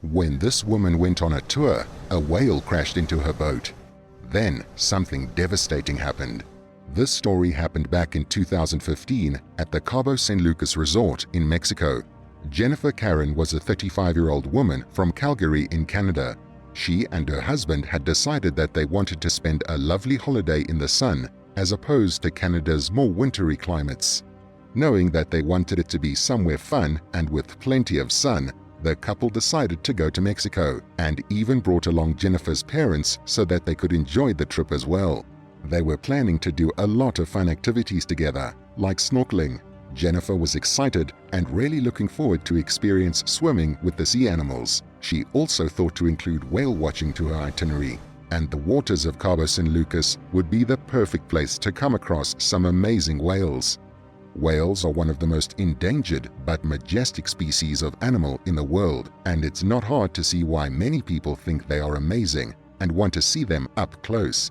When this woman went on a tour, a whale crashed into her boat. Then something devastating happened. This story happened back in 2015 at the Cabo San Lucas resort in Mexico. Jennifer Karen was a 35-year-old woman from Calgary in Canada. She and her husband had decided that they wanted to spend a lovely holiday in the sun as opposed to Canada's more wintry climates. Knowing that they wanted it to be somewhere fun and with plenty of sun, the couple decided to go to Mexico and even brought along Jennifer's parents so that they could enjoy the trip as well. They were planning to do a lot of fun activities together, like snorkeling. Jennifer was excited and really looking forward to experience swimming with the sea animals. She also thought to include whale watching to her itinerary, and the waters of Cabo San Lucas would be the perfect place to come across some amazing whales. Whales are one of the most endangered but majestic species of animal in the world, and it's not hard to see why many people think they are amazing and want to see them up close.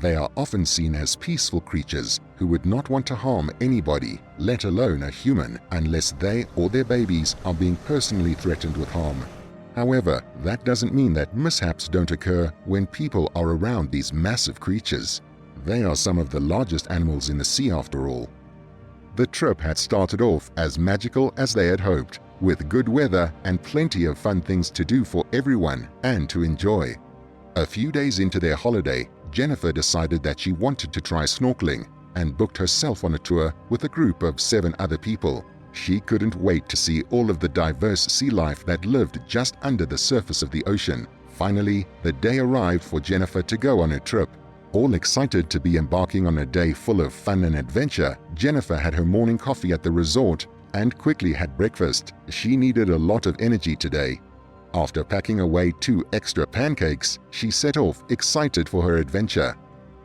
They are often seen as peaceful creatures who would not want to harm anybody, let alone a human, unless they or their babies are being personally threatened with harm. However, that doesn't mean that mishaps don't occur when people are around these massive creatures. They are some of the largest animals in the sea after all. The trip had started off as magical as they had hoped, with good weather and plenty of fun things to do for everyone and to enjoy. A few days into their holiday, Jennifer decided that she wanted to try snorkeling and booked herself on a tour with a group of 7 other people. She couldn't wait to see all of the diverse sea life that lived just under the surface of the ocean. Finally, the day arrived for Jennifer to go on her trip. All excited to be embarking on a day full of fun and adventure, Jennifer had her morning coffee at the resort and quickly had breakfast. She needed a lot of energy today. After packing away 2 extra pancakes, she set off excited for her adventure.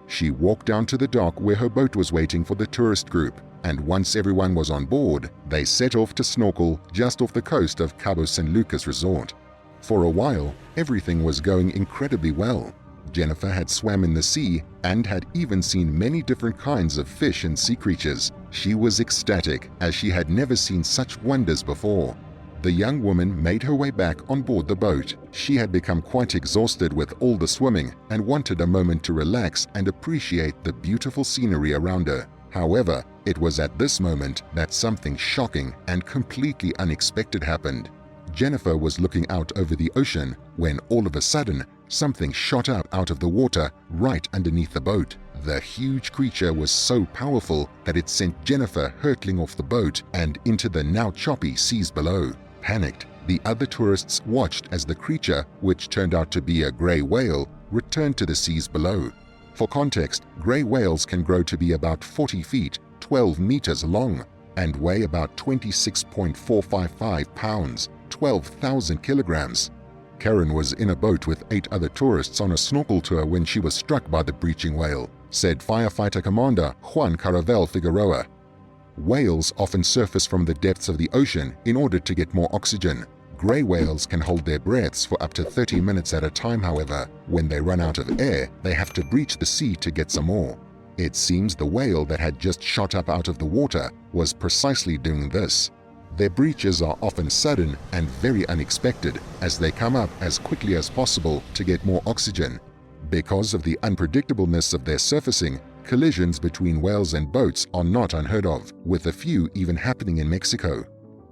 She walked down to the dock where her boat was waiting for the tourist group, and once everyone was on board, they set off to snorkel just off the coast of Cabo San Lucas resort. For a while, everything was going incredibly well. Jennifer had swam in the sea and had even seen many different kinds of fish and sea creatures. She was ecstatic as she had never seen such wonders before. The young woman made her way back on board the boat. She had become quite exhausted with all the swimming and wanted a moment to relax and appreciate the beautiful scenery around her. However, it was at this moment that something shocking and completely unexpected happened. Jennifer was looking out over the ocean when all of a sudden, something shot up out of the water right underneath the boat. The huge creature was so powerful that it sent Jennifer hurtling off the boat and into the now choppy seas below. Panicked, the other tourists watched as the creature, which turned out to be a gray whale, returned to the seas below. For context, gray whales can grow to be about 40 feet, 12 meters long, and weigh about 26.455 pounds, 12,000 kilograms. Karen was in a boat with 8 other tourists on a snorkel tour when she was struck by the breaching whale, said firefighter commander Juan Caravel Figueroa. Whales often surface from the depths of the ocean in order to get more oxygen. Gray whales can hold their breaths for up to 30 minutes at a time, however. When they run out of air, they have to breach the sea to get some more. It seems the whale that had just shot up out of the water was precisely doing this. Their breaches are often sudden and very unexpected, as they come up as quickly as possible to get more oxygen. Because of the unpredictableness of their surfacing, collisions between whales and boats are not unheard of, with a few even happening in Mexico.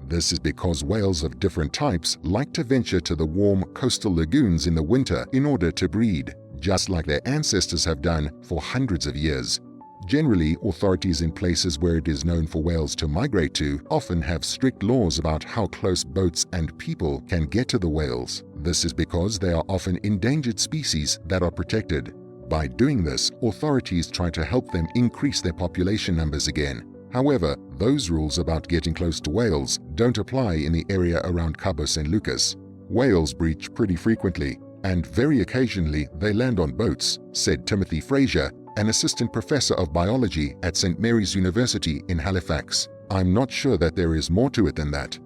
This is because whales of different types like to venture to the warm coastal lagoons in the winter in order to breed, just like their ancestors have done for hundreds of years. Generally, authorities in places where it is known for whales to migrate to often have strict laws about how close boats and people can get to the whales. This is because they are often endangered species that are protected. By doing this, authorities try to help them increase their population numbers again. However, those rules about getting close to whales don't apply in the area around Cabo San Lucas. Whales breach pretty frequently, and very occasionally they land on boats, said Timothy Fraser, an assistant professor of biology at St. Mary's University in Halifax. I'm not sure that there is more to it than that.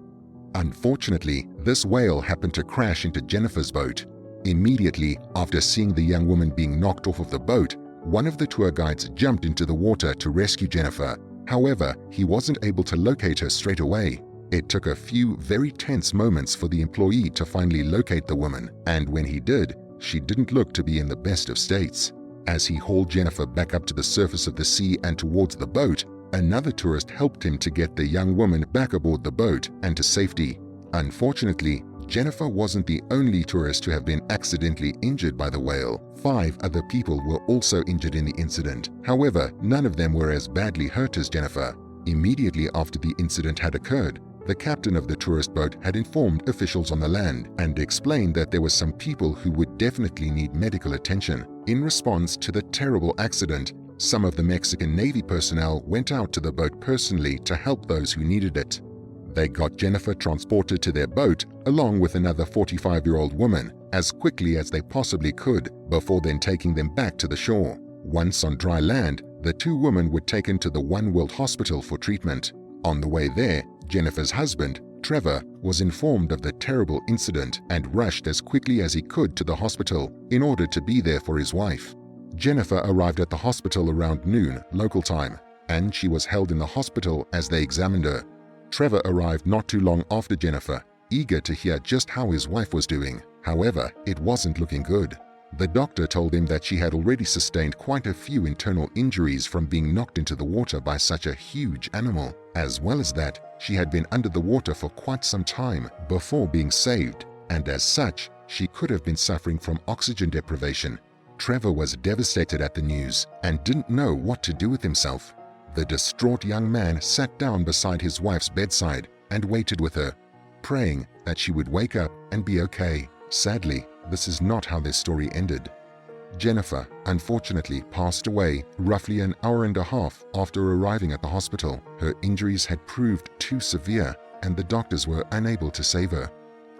Unfortunately, this whale happened to crash into Jennifer's boat. Immediately after seeing the young woman being knocked off of the boat, one of the tour guides jumped into the water to rescue Jennifer. However, he wasn't able to locate her straight away. It took a few very tense moments for the employee to finally locate the woman, and when he did, she didn't look to be in the best of states. As he hauled Jennifer back up to the surface of the sea and towards the boat, another tourist helped him to get the young woman back aboard the boat and to safety. Unfortunately, Jennifer wasn't the only tourist to have been accidentally injured by the whale. 5 other people were also injured in the incident. However, none of them were as badly hurt as Jennifer. Immediately after the incident had occurred, the captain of the tourist boat had informed officials on the land and explained that there were some people who would definitely need medical attention. In response to the terrible accident, some of the Mexican Navy personnel went out to the boat personally to help those who needed it. They got Jennifer transported to their boat along with another 45-year-old woman as quickly as they possibly could before then taking them back to the shore. Once on dry land, the 2 women were taken to the One World Hospital for treatment. On the way there, Jennifer's husband, Trevor, was informed of the terrible incident and rushed as quickly as he could to the hospital in order to be there for his wife. Jennifer arrived at the hospital around noon local time, and she was held in the hospital as they examined her. Trevor arrived not too long after Jennifer, eager to hear just how his wife was doing. However, it wasn't looking good. The doctor told him that she had already sustained quite a few internal injuries from being knocked into the water by such a huge animal, as well as that she had been under the water for quite some time before being saved, and as such, she could have been suffering from oxygen deprivation. Trevor was devastated at the news and didn't know what to do with himself. The distraught young man sat down beside his wife's bedside and waited with her, praying that she would wake up and be okay. Sadly, this is not how their story ended. Jennifer, unfortunately, passed away roughly an hour and a half after arriving at the hospital. Her injuries had proved too severe, and the doctors were unable to save her.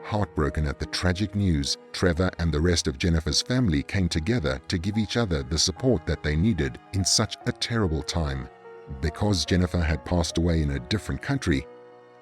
Heartbroken at the tragic news, Trevor and the rest of Jennifer's family came together to give each other the support that they needed in such a terrible time. Because Jennifer had passed away in a different country,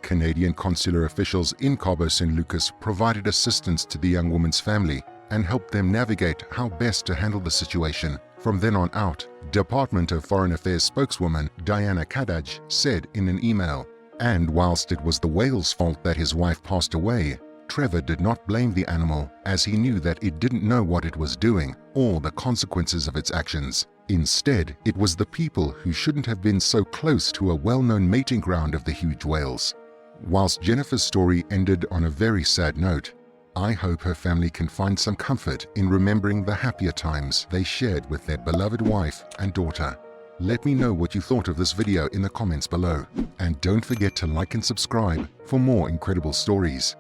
Canadian consular officials in Cabo San Lucas provided assistance to the young woman's family and helped them navigate how best to handle the situation. From then on out, Department of Foreign Affairs spokeswoman Diana Kadaj said in an email, "And whilst it was the whale's fault that his wife passed away, Trevor did not blame the animal as he knew that it didn't know what it was doing or the consequences of its actions. Instead, it was the people who shouldn't have been so close to a well-known mating ground of the huge whales." Whilst Jennifer's story ended on a very sad note, I hope her family can find some comfort in remembering the happier times they shared with their beloved wife and daughter. Let me know what you thought of this video in the comments below, and don't forget to like and subscribe for more incredible stories.